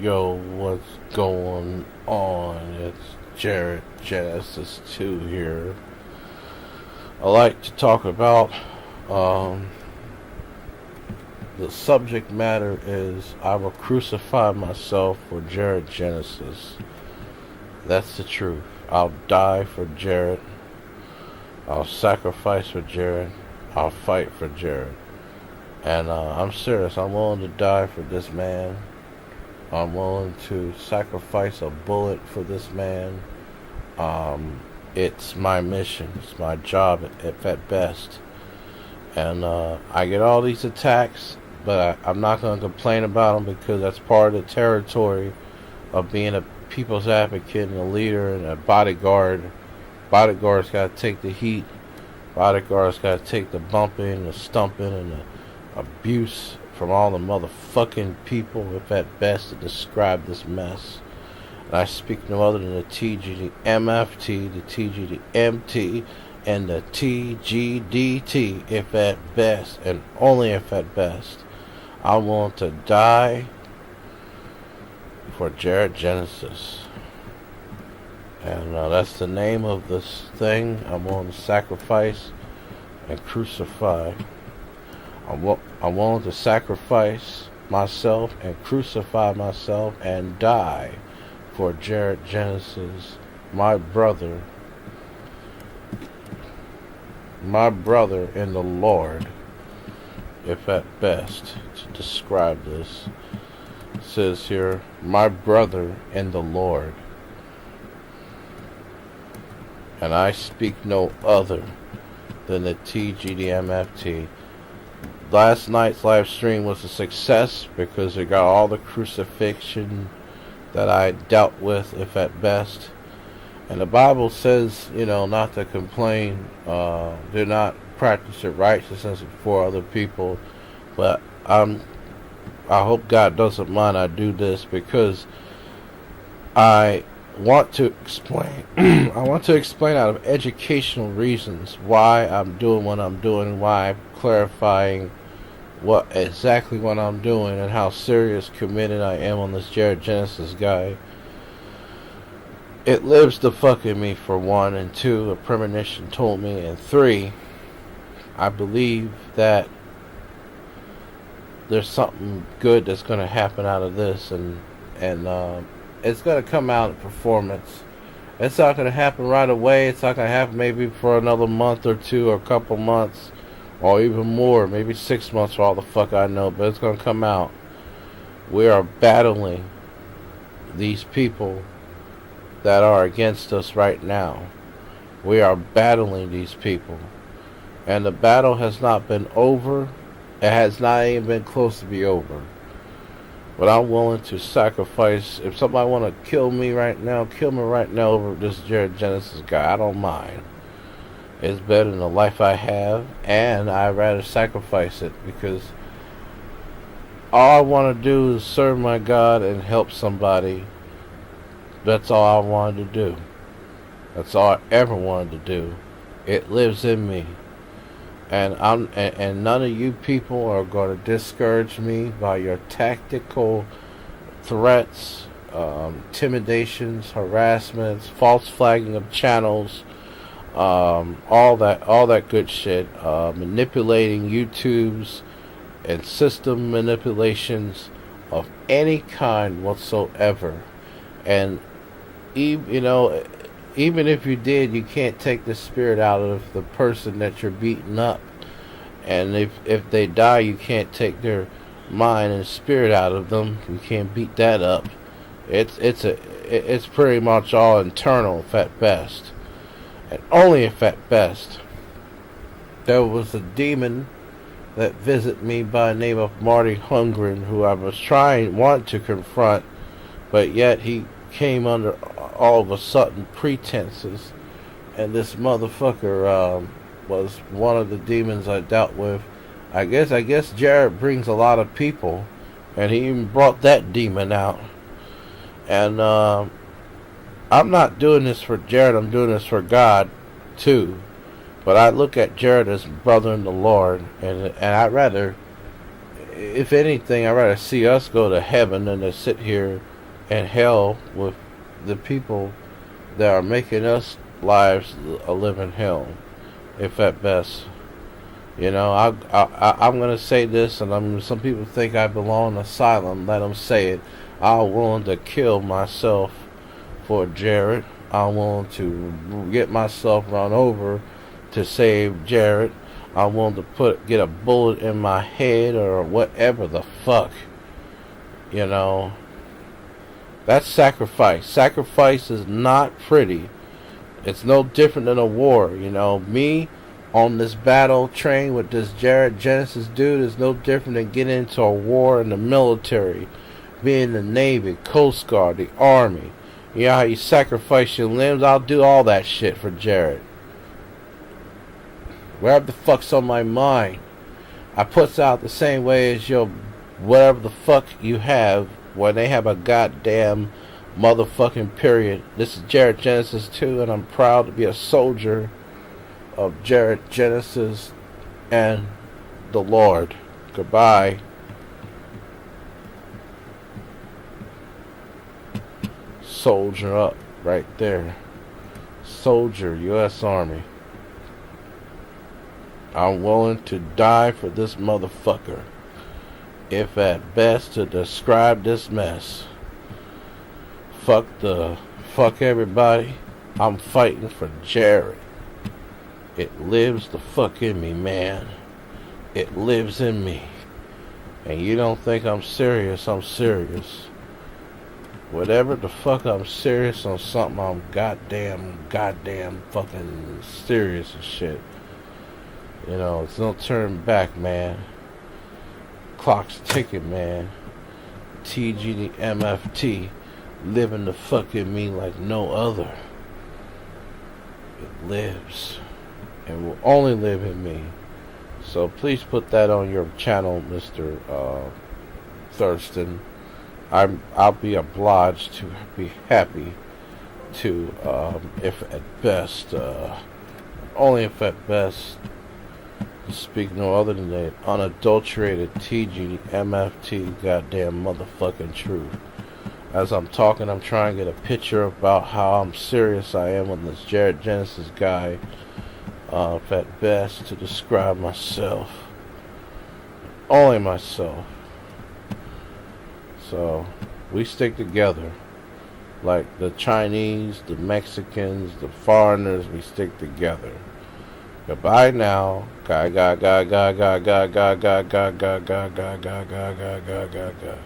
Yo, what's going on? It's Jared Genesis 2 here. I like to talk about the subject matter is I will crucify myself for Jared Genesis. That's the truth. I'll die for Jared. I'll sacrifice for Jared. I'll fight for Jared. And I'm serious. I'm willing to die for this man. I'm willing to sacrifice a bullet for this man. It's my mission. It's my job at best. And I get all these attacks, but I'm not going to complain about them because that's part of the territory of being a people's advocate and a leader and a bodyguard. Bodyguards got to take the heat. Bodyguards got to take the bumping and the stumping and the abuse from all the motherfucking people, if at best, to describe this mess. And I speak no other than the TGDMFT, the TGDMT, and the TGDT, if at best, and only if at best. I'm willing to die for Jared Genesis. And that's the name of this thing. I'm willing to sacrifice and crucify. I'm willing to sacrifice myself and crucify myself and die for Jared Genesis, my brother in the Lord, if at best, to describe this. It says here, my brother in the Lord. And I speak no other than the TGDMFT. Last night's live stream was a success because it got all the crucifixion that I dealt with, if at best. And the Bible says, not to complain, do not practice your righteousness before other people. But I hope God doesn't mind I do this because I want to explain. I want to explain out of educational reasons why I'm doing what I'm doing, why I'm clarifying what I'm doing, and how serious committed I am on this Jared Genesis guy. It lives the fuck in me, for one, and two, a premonition told me, and three, I believe that there's something good that's going to happen out of this, and it's going to come out in performance. It's not going to happen right away. It's not going to happen maybe for another month or two or a couple months or even more, maybe 6 months for all the fuck I know, but it's going to come out. We are battling these people that are against us right now. We are battling these people. And the battle has not been over. It has not even been close to be over. But I'm willing to sacrifice. If somebody want to kill me right now, kill me right now over this Jared Genesis guy. I don't mind. It's better than the life I have, and I'd rather sacrifice it because all I want to do is serve my God and help somebody. That's all I wanted to do. That's all I ever wanted to do. It lives in me. And none of you people are going to discourage me by your tactical threats, intimidations, harassments, false flagging of channels, all that good shit, manipulating YouTubes and system manipulations of any kind whatsoever. And even if you did, you can't take the spirit out of the person that you're beating up. And if they die, you can't take their mind and spirit out of them. You can't beat that up. It's pretty much all internal, if at best, and only if at best. There was a demon that visited me by the name of Marty Hungren, who I was want to confront, but yet he came under all of a sudden pretenses, and this motherfucker was one of the demons I dealt with. I guess Jared brings a lot of people, and he even brought that demon out. And I'm not doing this for Jared, I'm doing this for God too. But I look at Jared as brother in the Lord, and I'd rather if anything, I'd rather see us go to heaven than to sit here in hell with the people that are making us lives a living hell, if at best. You know, I'm gonna say this, and some people think I belong in an asylum. Let them say it. I'm willing to kill myself for Jared. I'm willing to get myself run over to save Jared. I'm willing to get a bullet in my head or whatever the fuck. You know, that's sacrifice. Sacrifice is not pretty. It's no different than a war. You know, me on this battle train with this Jared Genesis dude is no different than getting into a war in the military, being in the Navy, Coast Guard, the Army. You know how you sacrifice your limbs? I'll do all that shit for Jared. Whatever the fuck's on my mind, I puts out the same way as your whatever the fuck you have when they have a goddamn motherfucking period. This is Jared Genesis 2, and I'm proud to be a soldier of Jared Genesis and the Lord. Goodbye. Soldier up right there. Soldier, U.S. Army. I'm willing to die for this motherfucker, if at best to describe this mess. Fuck everybody. I'm fighting for Jared. It lives the fuck in me, man. It lives in me. And you don't think I'm serious, I'm serious. Whatever the fuck I'm serious on something, I'm goddamn fucking serious and shit. You know, it's no turning back, man. Clock's ticking, man. TG the MFT living the fuck in me like no other. It lives. And will only live in me. So please put that on your channel, Mr. Thurston. I'll be obliged to be happy to, if at best, only if at best, speak no other than the unadulterated TG MFT goddamn motherfucking truth. As I'm talking, I'm trying to get a picture about how I'm serious I am with this Jared Genesis guy. If at best to describe myself. Only myself. So, we stick together. Like the Chinese, the Mexicans, the foreigners, we stick together. Goodbye now. Ga ga ga ga ga ga ga ga ga ga ga ga ga ga ga ga ga ga.